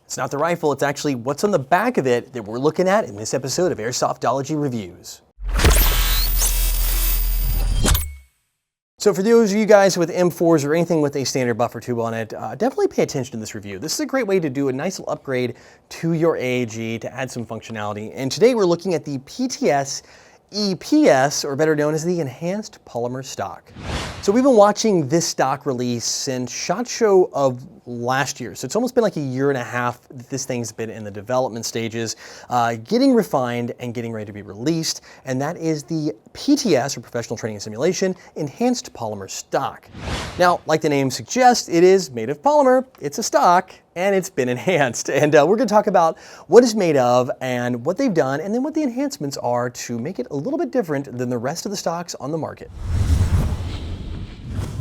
It's not the rifle, it's actually what's on the back of it that we're looking at in this episode of Airsoftology Reviews. So for those of you guys with M4s or anything with a standard buffer tube on it, definitely pay attention to this review. This is a great way to do a nice little upgrade to your AAG to add some functionality. And today we're looking at the PTS EPS, or better known as the Enhanced Polymer Stock. So we've been watching this stock release since SHOT Show of last year. So it's almost been like a year and a half that this thing's been in the development stages, getting refined and getting ready to be released. And that is the PTS, or Professional Training and Simulation, Enhanced Polymer Stock. Now, like the name suggests, it is made of polymer, it's a stock, and it's been enhanced. And we're gonna talk about what it's made of and what they've done, and then what the enhancements are to make it a little bit different than the rest of the stocks on the market.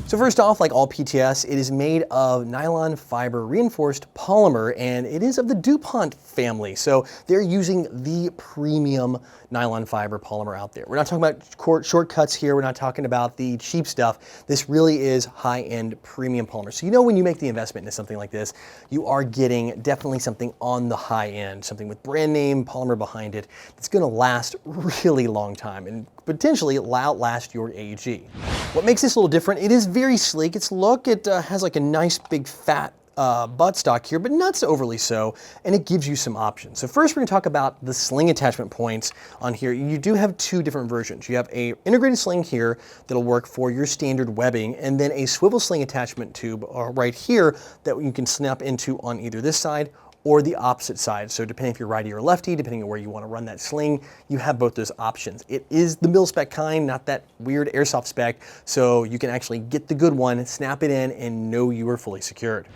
So first off, like all PTS, it is made of nylon fiber reinforced polymer, and it is of the DuPont family. So they're using the premium nylon fiber polymer out there. We're not talking about shortcuts here. We're not talking about the cheap stuff. This really is high-end premium polymer. So you know when you make the investment into something like this, you are getting definitely something on the high end, something with brand name polymer behind it that's gonna last really long time and potentially outlast your AEG. What makes this a little different, it is very sleek. Its look, it has like a nice big fat buttstock here, but not so overly so, and it gives you some options. So first we're going to talk about the sling attachment points on here. You do have two different versions. You have a integrated sling here that'll work for your standard webbing, and then a swivel sling attachment tube right here that you can snap into on either this side or the opposite side. So depending if you're righty or lefty, depending on where you want to run that sling, you have both those options. It is the mil spec kind, not that weird airsoft spec, so you can actually get the good one, snap it in, and know you are fully secured.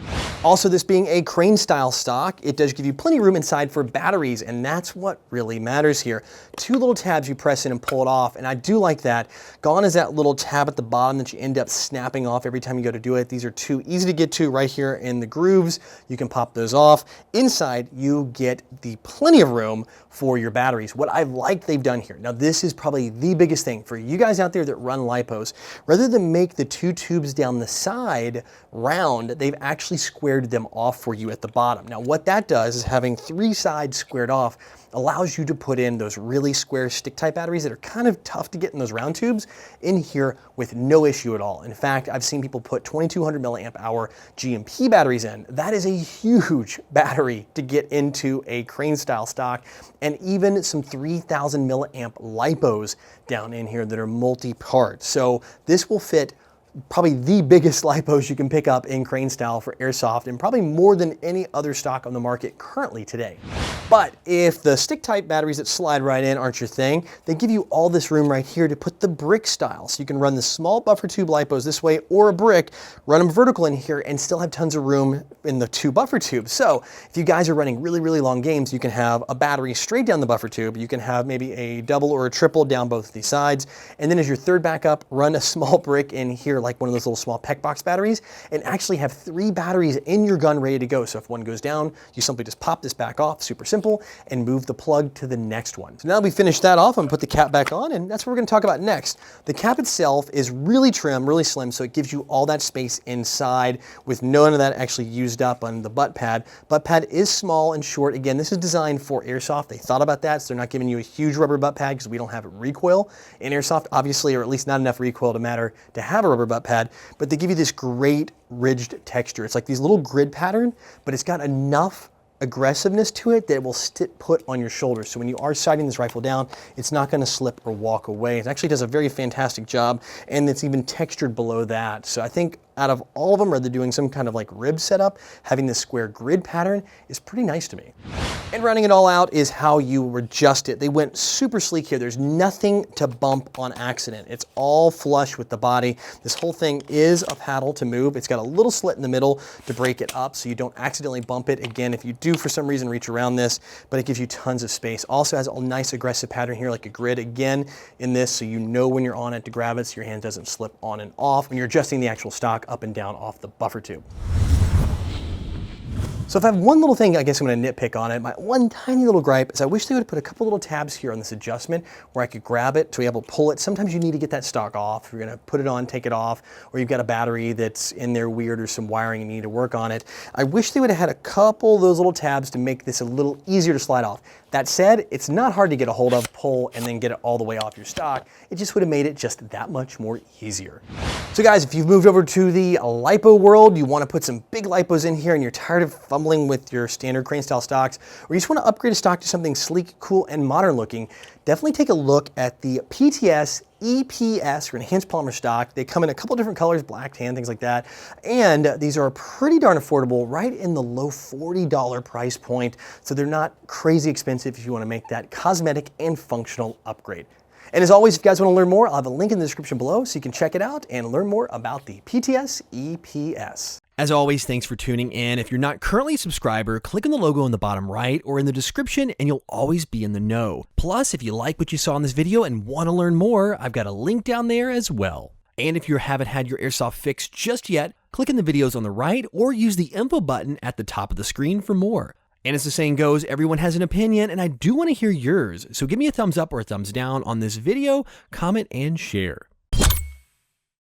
Also, this being a crane style stock, it does give you plenty of room inside for batteries, and that's what really matters here. Two little tabs you press in and pull it off, and I do like that. Gone is that little tab at the bottom that you end up snapping off every time you go to do it. These are two easy to get to right here in the grooves. You can pop those off. Inside, you get the plenty of room for your batteries. What I like they've done here, now this is probably the biggest thing for you guys out there that run lipos, rather than make the two tubes down the side round, they've actually squared them off for you at the bottom. Now what that does is having three sides squared off allows you to put in those really square stick type batteries that are kind of tough to get in those round tubes in here with no issue at all. In fact, I've seen people put 2200 milliamp hour GMP batteries in. That is a huge battery to get into a crane style stock, and even some 3000 milliamp lipos down in here that are multi-part. So this will fit probably the biggest lipos you can pick up in crane style for airsoft, and probably more than any other stock on the market currently today. But if the stick type batteries that slide right in aren't your thing, they give you all this room right here to put the brick style. So you can run the small buffer tube lipos this way, or a brick, run them vertical in here and still have tons of room in the two buffer tubes. So if you guys are running really, really long games, you can have a battery straight down the buffer tube. You can have maybe a double or a triple down both of these sides. And then as your third backup, run a small brick in here, like one of those little small PEC box batteries, and actually have three batteries in your gun ready to go. So if one goes down, you simply just pop this back off, super simple, and move the plug to the next one. So now that we finished that off, I'm gonna put the cap back on, and that's what we're gonna talk about next. The cap itself is really trim, really slim, so it gives you all that space inside with none of that actually used up on the butt pad. Butt pad is small and short. Again, this is designed for airsoft. They thought about that, so they're not giving you a huge rubber butt pad because we don't have recoil in airsoft, obviously, or at least not enough recoil to matter to have a rubber butt pad, but they give you this great ridged texture. It's like these little grid pattern, but it's got enough aggressiveness to it that it will put on your shoulders. So when you are sighting this rifle down, it's not going to slip or walk away. It actually does a very fantastic job, and it's even textured below that. So I think out of all of them, where they're doing some kind of like rib setup, having this square grid pattern is pretty nice to me. And rounding it all out is how you adjust it. They went super sleek here. There's nothing to bump on accident. It's all flush with the body. This whole thing is a paddle to move. It's got a little slit in the middle to break it up so you don't accidentally bump it. Again, if you do for some reason reach around this, but it gives you tons of space. Also has a nice aggressive pattern here, like a grid again in this, so you know when you're on it to grab it so your hand doesn't slip on and off when you're adjusting the actual stock up and down off the buffer tube. So if I have one little thing, I guess I'm going to nitpick on it. My one tiny little gripe is I wish they would put a couple little tabs here on this adjustment where I could grab it to be able to pull it. Sometimes you need to get that stock off. If you're going to put it on, take it off, or you've got a battery that's in there weird or some wiring and you need to work on it. I wish they would have had a couple of those little tabs to make this a little easier to slide off. That said, it's not hard to get a hold of, pull, and then get it all the way off your stock. It just would have made it just that much more easier. So guys, if you've moved over to the lipo world, you want to put some big lipos in here and you're tired of fumbling with your standard crane style stocks, or you just want to upgrade a stock to something sleek, cool, and modern looking, definitely take a look at the PTS EPS, or enhanced polymer stock. They come in a couple different colors, black, tan, things like that. And these are pretty darn affordable, right in the low $40 price point. So they're not crazy expensive if you want to make that cosmetic and functional upgrade. And as always, if you guys want to learn more, I'll have a link in the description below so you can check it out and learn more about the PTS EPS. As always, thanks for tuning in. If you're not currently a subscriber, click on the logo in the bottom right or in the description and you'll always be in the know. Plus, if you like what you saw in this video and want to learn more, I've got a link down there as well. And if you haven't had your airsoft fixed just yet, click in the videos on the right or use the info button at the top of the screen for more. And as the saying goes, everyone has an opinion and I do want to hear yours. So give me a thumbs up or a thumbs down on this video, comment, and share.